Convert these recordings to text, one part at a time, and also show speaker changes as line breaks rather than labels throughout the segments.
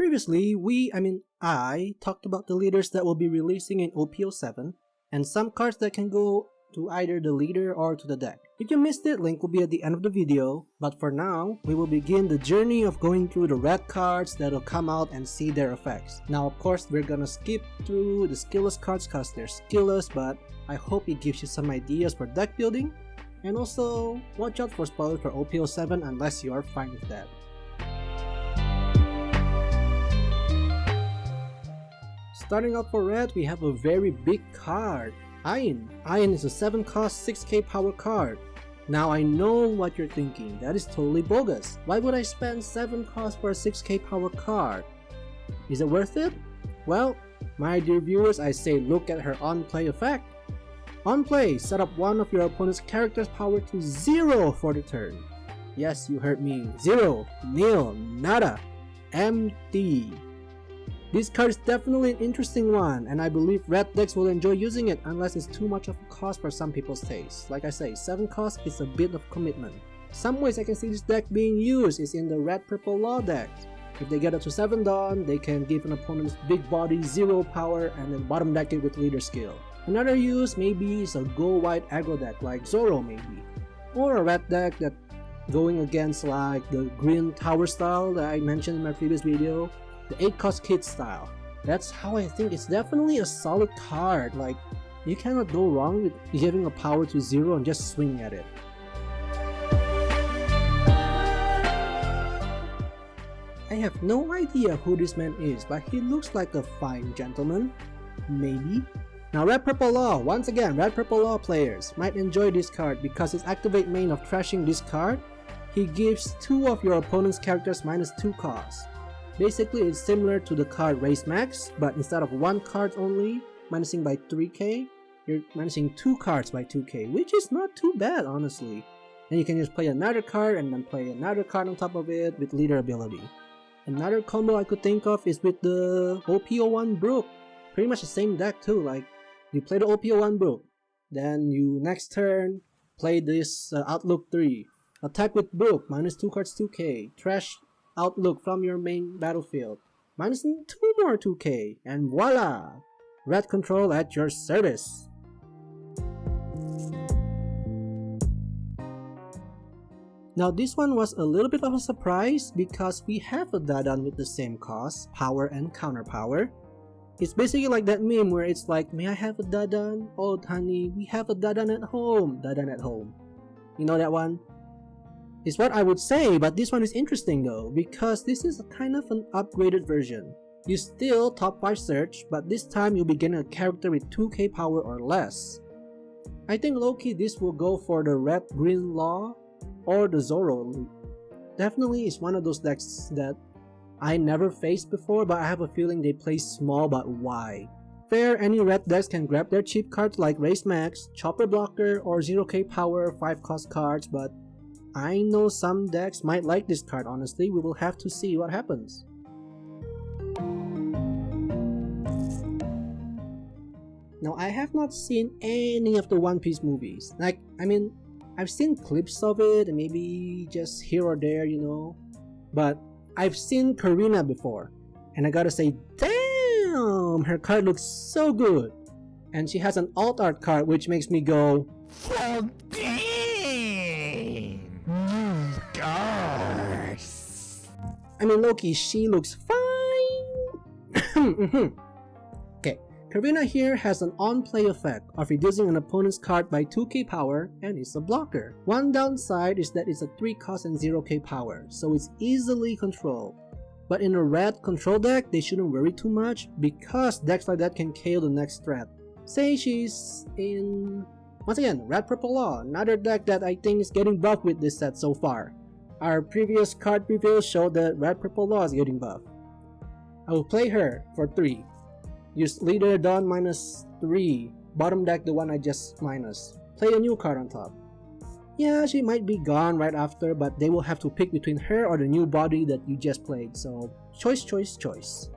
previously, I talked about the leaders that will be releasing in OP07 and some cards that can go to either the leader or to the deck. If you missed it, link will be at the end of the video, but for now, we will begin the journey of going through the red cards that will come out and see their effects. Now of course, we're gonna skip through the skillless cards cause they're skillless, but I hope it gives you some ideas for deck building, and also watch out for spoilers for OP07 unless you are fine with that. Starting out for red, we have a very big card, Iron. Iron is a 7 cost 6k power card. Now I know what you're thinking, that is totally bogus. Why would I spend 7 cost for a 6k power card? Is it worth it? Well, my dear viewers, I say look at her on-play effect. On play, set up one of your opponent's character's power to 0 for the turn. Yes, you heard me, 0, nil, nada, empty. This card is definitely an interesting one, and I believe red decks will enjoy using it unless it's too much of a cost for some people's taste. Like I say, 7 cost is a bit of commitment. Some ways I can see this deck being used is in the red-purple law deck. If they get up to 7 Dawn, they can give an opponent's big body 0 power and then bottom deck it with leader skill. Another use maybe is a go-white aggro deck like Zoro maybe. Or a red deck that going against like the green tower style that I mentioned in my previous video. The 8 cost kid style. That's how I think it's definitely a solid card. Like, you cannot go wrong with giving a power to 0 and just swing at it. I have no idea who this man is, but he looks like a fine gentleman. Maybe. Now red purple law, once again red purple law players might enjoy this card because its activate main of trashing this card, he gives 2 of your opponent's characters -2 cost. Basically, it's similar to the card Race Max, but instead of 1 card only, minusing by 3k, you're minusing 2 cards by 2k, which is not too bad, honestly. And you can just play another card and then play another card on top of it with leader ability. Another combo I could think of is with the OP01 Brook. Pretty much the same deck too, like, you play the OP01 Brook, then you next turn, play this Outlook 3, attack with Brook, -2 cards 2k, trash Outlook from your main battlefield, minusing 2 more 2k, and voila! Red control at your service! Now this one was a little bit of a surprise because we have a Dadan with the same cost, power and counter power. It's basically like that meme where it's like, may I have a Dadan? Oh honey, we have a Dadan at home. Dadan at home. You know that one? It's what I would say, but this one is interesting though, because this is kind of an upgraded version. You still top 5 search, but this time you'll be getting a character with 2k power or less. I think low-key this will go for the red-green law or the Zoro. Definitely is one of those decks that I never faced before, but I have a feeling they play small, but why? Fair, any red decks can grab their cheap cards like Race Max, Chopper Blocker, or 0k power 5 cost cards, but I know some decks might like this card. Honestly, we will have to see what happens. Now I have not seen any of the One Piece movies. Like, I've seen clips of it and maybe just here or there, you know. But I've seen Karina before, and I gotta say, damn, her card looks so good. And she has an alt art card which makes me go, oh damn! Loki, she looks fine! Okay, Karina here has an on-play effect of reducing an opponent's card by 2k power and is a blocker. One downside is that it's a 3 cost and 0k power, so it's easily controlled. But in a red control deck, they shouldn't worry too much because decks like that can KO the next threat. Say she's in, once again, red purple law, another deck that I think is getting buffed with this set so far. Our previous card preview showed that red purple law is getting buffed. I will play her for 3. Use leader Dawn -3, bottom deck the one I just minus. Play a new card on top. Yeah, she might be gone right after, but they will have to pick between her or the new body that you just played, so choice, choice, choice.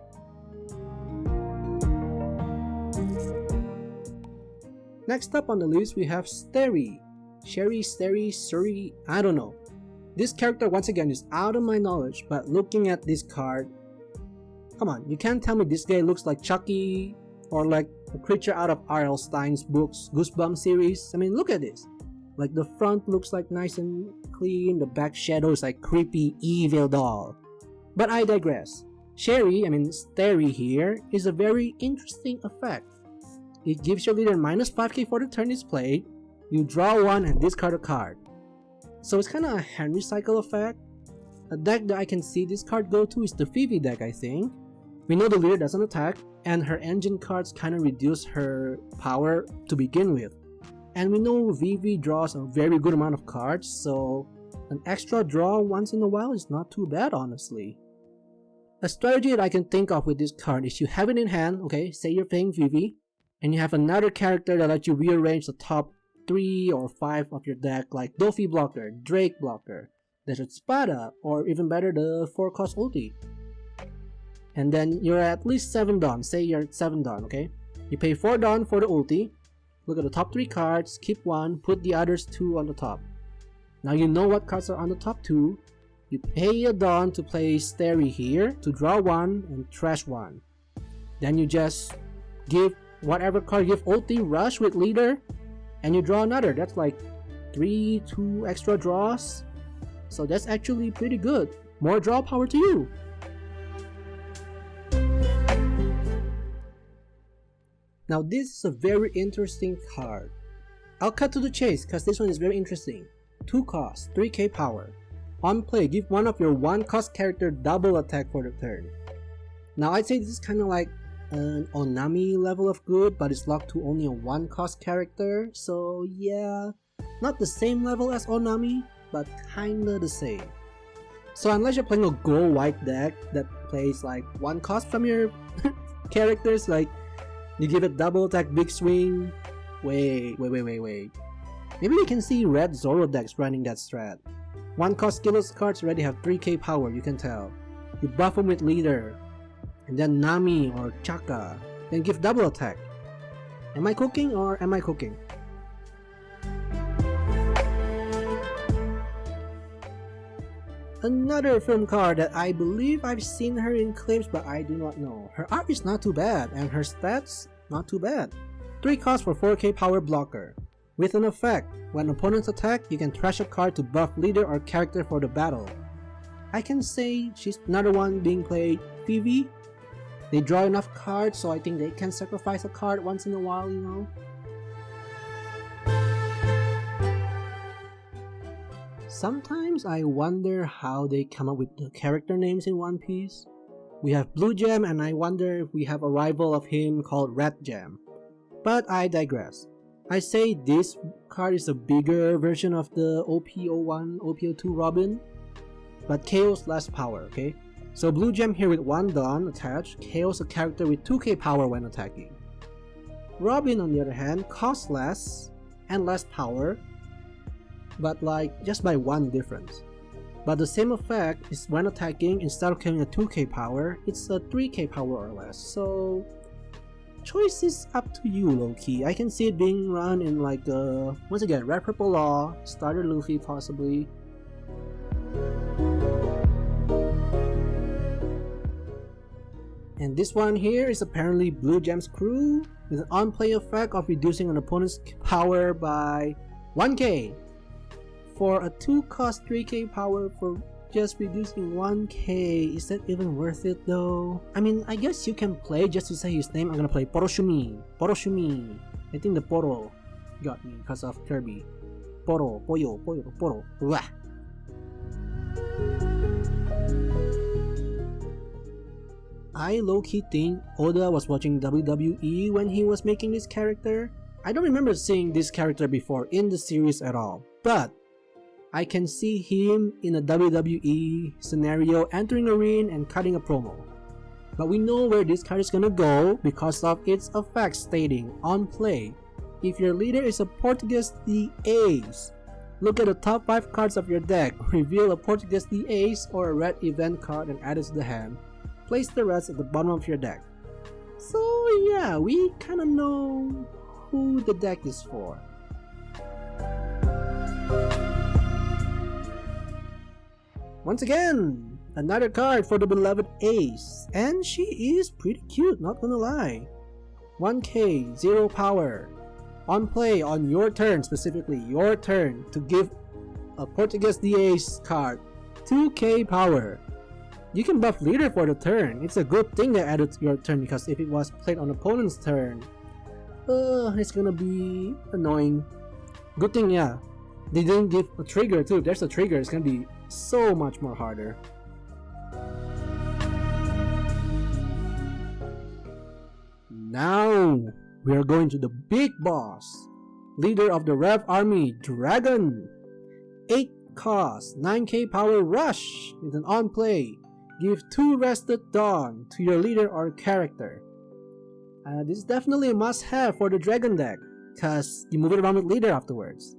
Next up on the list we have Steri. Sherry, Steri, Suri, I don't know. This character once again is out of my knowledge, but looking at this card, Come on, you can't tell me this guy looks like Chucky or like a creature out of R.L. Stein's books, Goosebumps series. I mean, look at this. Like the front looks like nice and clean, the back shadow is like creepy evil doll. But I digress. Starry here is a very interesting effect. It gives your leader minus 5k for the turn is played, you draw one and discard a card. So it's kinda a hand recycle effect. A deck that I can see this card go to is the Vivi deck, I think. We know the leader doesn't attack, and her engine cards kinda reduce her power to begin with. And we know Vivi draws a very good amount of cards, so an extra draw once in a while is not too bad, honestly. A strategy that I can think of with this card is you have it in hand, okay, say you're playing Vivi, and you have another character that lets you rearrange the top 3 or 5 of your deck, like Dofi blocker, Drake blocker, Desert Spada, or even better the 4-cost ulti. And then you're at least 7 Dawn, say you're at 7 Dawn, okay? You pay 4 Dawn for the ulti, look at the top 3 cards, keep 1, put the others 2 on the top. Now you know what cards are on the top 2, you pay a Dawn to play Starry here, to draw 1 and trash 1. Then you just give whatever card, give ulti, rush with leader, and you draw another. That's like 2 extra draws. So that's actually pretty good. More draw power to you. Now this is a very interesting card. I'll cut to the chase because this one is very interesting. 2 cost, 3k power. On play, give one of your 1-cost character double attack for the turn. Now I'd say this is kinda like an Onami level of good, but it's locked to only a 1-cost character, so yeah, not the same level as Onami, but kinda the same. So unless you're playing a gold white deck that plays like 1 cost from your characters, like you give it double attack, big swing, wait. Maybe we can see red Zoro decks running that strat. 1-cost skillless cards already have 3k power, you can tell. You buff them with leader, and then Nami or Chaka, then give double attack. Am I cooking or am I cooking? Another film card that I believe I've seen her in clips but I do not know. Her art is not too bad and her stats not too bad. 3 costs for 4k power blocker. With an effect, when opponents attack, you can trash a card to buff leader or character for the battle. I can say she's another one being played Vivi. They draw enough cards so I think they can sacrifice a card once in a while, you know. Sometimes I wonder how they come up with the character names in One Piece. We have Blue Gem and I wonder if we have a rival of him called Red Gem. But I digress. I say this card is a bigger version of the OP01, OP02 Robin, but KO's less power, okay? So Blue Gem here with 1 Dawn attached, KO's a character with 2k power when attacking. Robin on the other hand costs less and less power, but like just by 1 difference. But the same effect is when attacking, instead of killing a 2k power, it's a 3k power or less, so choice is up to you, low-key. I can see it being run in like once again, Red Purple Law, Starter Luffy possibly. And this one here is apparently Blue Gem's crew, with an on-play effect of reducing an opponent's power by 1k. For a 2-cost 3k power for just reducing 1k, is that even worth it though? I mean, I guess you can play just to say his name. I'm gonna play Poroshumi. I think the Poro got me because of Kirby. Poro. Blah. I low-key think Oda was watching WWE when he was making this character. I don't remember seeing this character before in the series at all, but I can see him in a WWE scenario entering a ring and cutting a promo. But we know where this card is gonna go because of its effect stating on play. If your leader is a Portuguese the Ace, look at the top 5 cards of your deck, reveal a Portuguese the Ace or a red event card and add it to the hand. Place the rest at the bottom of your deck. So yeah, we kinda know who the deck is for. Once again, Another card for the beloved Ace, and she is pretty cute, not gonna lie. 1k, 0 power. On play, on your turn, specifically your turn, to give a Portuguese the Ace card 2k power. You can buff leader for the turn. It's a good thing they added to your turn, because if it was played on opponent's turn, it's gonna be annoying. Good thing, yeah, they didn't give a trigger too. If there's a trigger, it's gonna be so much more harder. Now we are going to the big boss, leader of the Rev Army, Dragon. 8 cost, 9k power rush with an on play. Give 2 Rested Dawn to your leader or character. This is definitely a must-have for the Dragon deck, because you move it around with leader afterwards.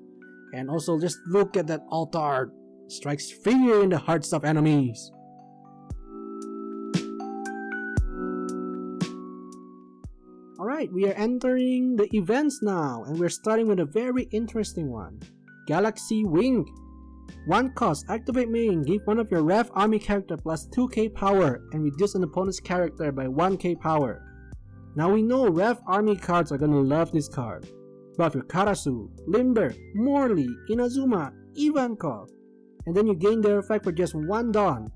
And also just look at that altar, strikes fear in the hearts of enemies. Alright, we are entering the events now, and we're starting with a very interesting one. Galaxy Wing. 1 cost, activate main, give one of your Rev Army character plus 2k power and reduce an opponent's character by 1k power. Now we know Rev Army cards are gonna love this card. Buff your Karasu, Limber, Morley, Inazuma, Ivankov, and then you gain their effect for just 1 Dawn.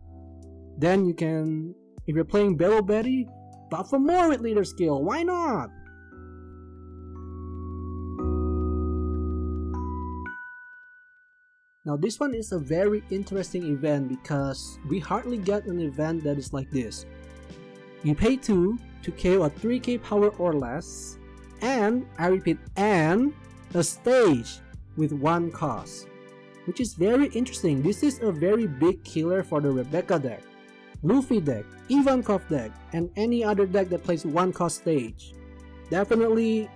Then you can, if you're playing Bello Betty, buff for more with leader skill, why not? Now this one is a very interesting event because we hardly get an event that is like this. You pay 2 to KO a 3k power or less, and, I repeat, and a stage with 1 cost. Which is very interesting. This is a very big killer for the Rebecca deck, Luffy deck, Ivankov deck, and any other deck that plays 1 cost stage. Definitely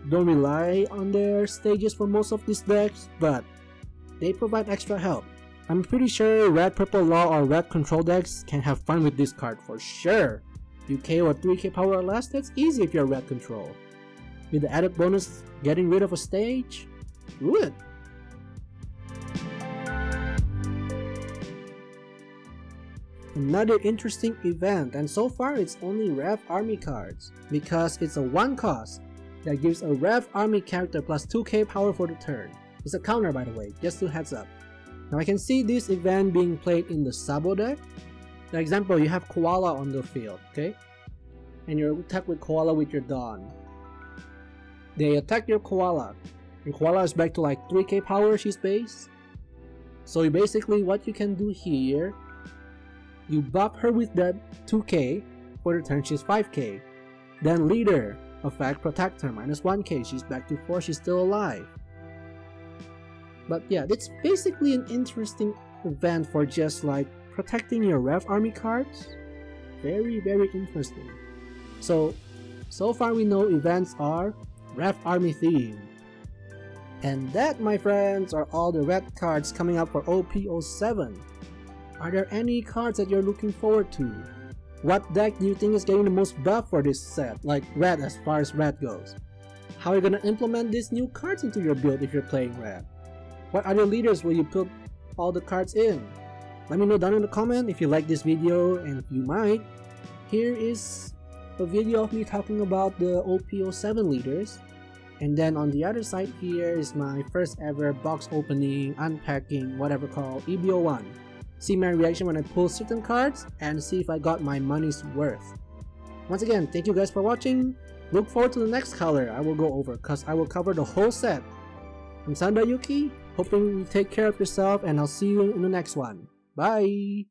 don't rely on their stages for most of these decks, but they provide extra help. I'm pretty sure Red Purple Law or Red Control decks can have fun with this card for sure. You KO a 3k power or less, that's easy if you're Red Control. With the added bonus, getting rid of a stage, do it. Another interesting event, and so far it's only Rev Army cards, because it's a 1 cost that gives a Rev Army character plus 2k power for the turn. It's a counter, by the way, just a heads up. Now I can see this event being played in the Sabo deck. For example, you have Koala on the field, okay? And you attack with Koala with your Dawn. They attack your Koala. Your Koala is back to like 3k power, she's base. So basically what you can do here, you buff her with that 2k, for the turn she's 5k. Then leader, effect protect her, minus 1k, she's back to 4, she's still alive. But yeah, it's basically an interesting event for just like protecting your Rev Army cards. Very, very interesting. So far we know events are Rev Army themed. And that, my friends, are all the red cards coming up for OP07. Are there any cards that you're looking forward to? What deck do you think is getting the most buff for this set, like red as far as red goes? How are you gonna implement these new cards into your build if you're playing red? What other leaders will you put all the cards in? Let me know down in the comment if you like this video, and if you might, here is a video of me talking about the OP07 leaders. And then on the other side here is my first ever box opening, unpacking, whatever called EBO1. See my reaction when I pull certain cards and see if I got my money's worth. Once again, thank you guys for watching. Look forward to the next color I will go over, because I will cover the whole set. I'm Sanada Yuki, hoping you take care of yourself, and I'll see you in the next one. Bye!